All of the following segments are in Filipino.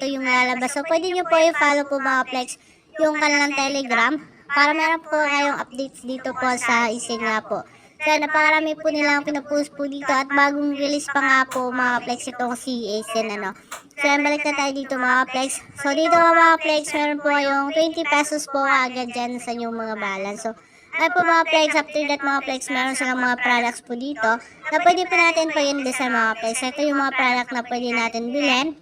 dito yung lalabas. So, pwede nyo po i-follow po mga flex yung kanilang Telegram para meron po kayong updates dito po sa Isin nga po. So, napakarami po nilang pinapost po dito at bagong release pa nga po mga flex itong si Isin, ano. So, balik na tayo dito mga flex. So, dito mga flex, meron po kayong 20 pesos po agad dyan sa inyong mga balance. So, ay po mga flex, after that mga flex, meron silang mga products po dito na pwede po natin po yun sa mga flex. Ito yung mga product na pwede natin bilhin.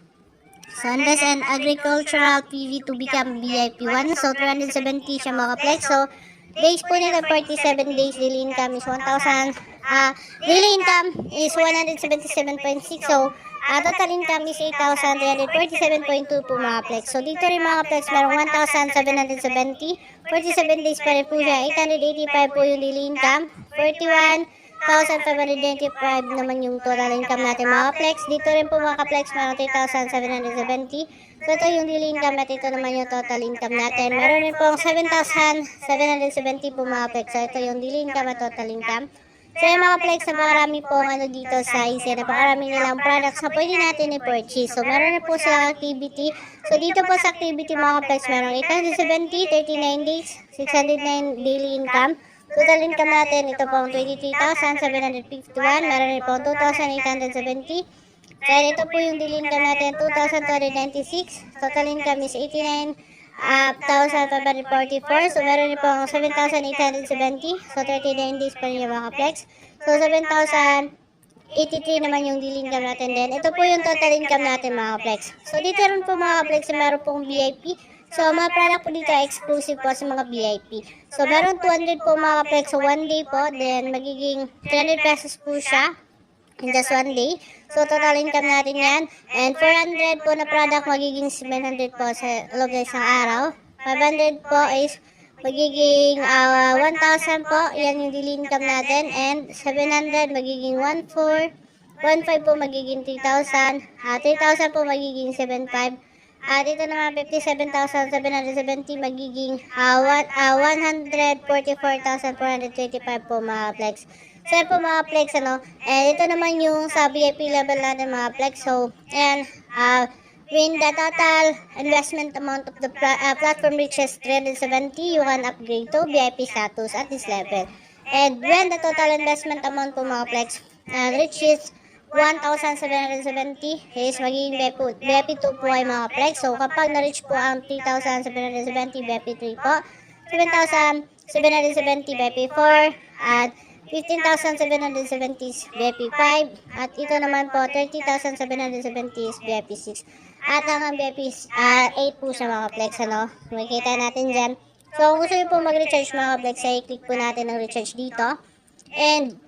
Sundays and Agricultural PV to become VIP1. So, 370 siya mga flex. So, days po nito, 47 days. Daily income is 1,000. Daily income is 177.6. So, total income is 8,347.2 po mga flex. So, dito rin mga flex, merong 1,770. 47 days pa rin po siya. 885 po yung daily income. 41,595 naman yung total income natin mga flex. Dito rin po mga flex, meron 3,770. So, ito yung daily income at ito naman yung total income natin. Meron rin po 7,770 po mga flex. So, ito yung daily income at total income. So, yung mga flex, napakarami po ano dito sa ISE. Napakarami nilang products na pwede natin i-purchase. So, meron na po silang activity. So, dito po sa activity mga flex, meron 870, 39 days, 609 daily income. Total income natin, ito pong 23,751. Meron rin po 2,870. Then, ito po yung daily income natin, 2,296. Total income is 89,544. So, meron rin pong 7,870. So, 39 days pa rin yung mga flex. So, 7,083 naman yung daily income natin din. Ito po yung total income natin mga flex. So, dito rin po mga flex, meron pong VIP. So, mga product po dito exclusive po sa mga VIP. So, meron 200 po mga flex. So, 1 day po. Then, magiging 300 pesos po siya in just 1 day. So, total income natin yan. And 400 po na product, magiging 700 po sa loob ng isang araw. 500 po is magiging 1,000 po. Yan yung daily income natin. And 700 magiging 1,400. 1,500 po magiging 3,000. 3,000 po magiging 7,500. Dito naman 57,770 magiging 144,425 po mga flex. So, yan po mga flex, ano. And ito naman yung sa VIP level natin mga flex. So, and when the total investment amount of the platform reaches 370, you can upgrade to VIP status at this level. And when the total investment amount po mga flex reaches 1,770 is magiging VIP 2 po ay mga flex. So, kapag na-reach po ang 3,770 VIP 3 po, 7,770 VIP 4, at 15,770 is VIP 5, at ito naman po 30,770 is VIP 6. At hanggang VIP 8 po siya mga flex, ano. Makikita natin dyan. So, kung gusto nyo po mag-recharge mga flex, ay click po natin ang recharge dito. And,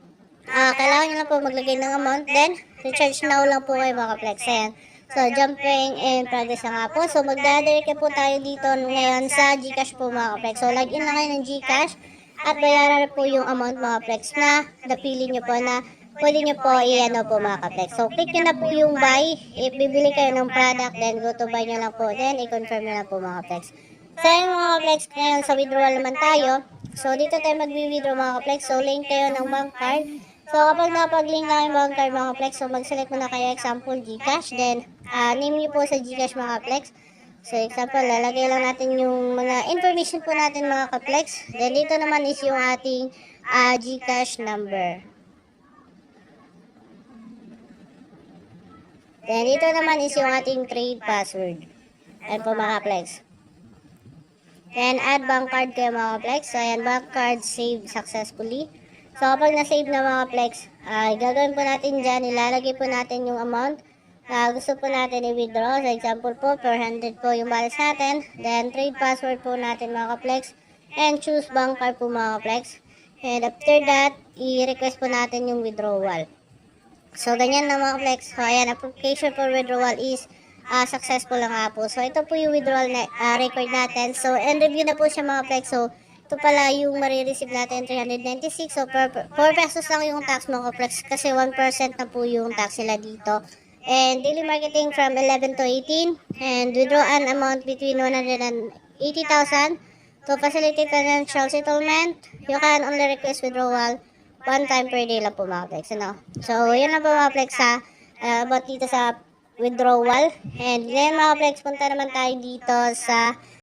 kailangan nyo lang po maglagay ng amount. Then, recharge now lang po kayo mga flex. Ayan. So, jumping in progress na nga po. So, magdadirect po tayo dito ngayon sa Gcash po mga flex. So, login lang kayo ng Gcash at bayaran po yung amount mga flex na napili nyo po na pwede nyo po i-ano po mga flex. So, click nyo na po yung buy. If bibili kayo ng product, then go to buy nyo lang po. Then, i-confirm nyo lang po mga flex. So, yung mga flex, ngayon sa withdrawal naman tayo. So, dito tayo mag-withdraw mga flex. So, link kayo ng bank card. So, kapag napag-link na yung bank card mga flex, so mag-select mo na kayo example Gcash. Then, name nyo po sa Gcash mga flex. So, example, lalagay lang natin yung mga information po natin mga ka-flex. Then, dito naman is yung ating Gcash number. Then, dito naman is yung ating trade password. Ayan po mga ka-flex. Then, add bank card kayo mga flex. So, ayan, bank card saved successfully. So, kapag na-save na mga flex, gagawin po natin dyan, ilalagay po natin yung amount na gusto po natin i-withdraw. So, example po, 400 po yung balance natin. Then, trade password po natin mga flex. And choose bank card po mga flex. And after that, i-request po natin yung withdrawal. So, ganyan na mga flex. So, ayan, application for withdrawal is successful lang nga po. So, ito po yung withdrawal na, record natin. So, and review na po siya mga flex. So, ito pala yung marireceive natin 396. So, 4 pesos lang yung tax mga flex kasi 1% na po yung tax nila dito. And daily marketing from 11 to 18. And withdraw an amount between 180,000 to facilitate financial settlement. You can only request withdrawal 1 time per day lang po mga flex. Ano? So, yun lang po mga flex ha. About dito sa withdrawal. And then mga flex, punta naman tayo dito sa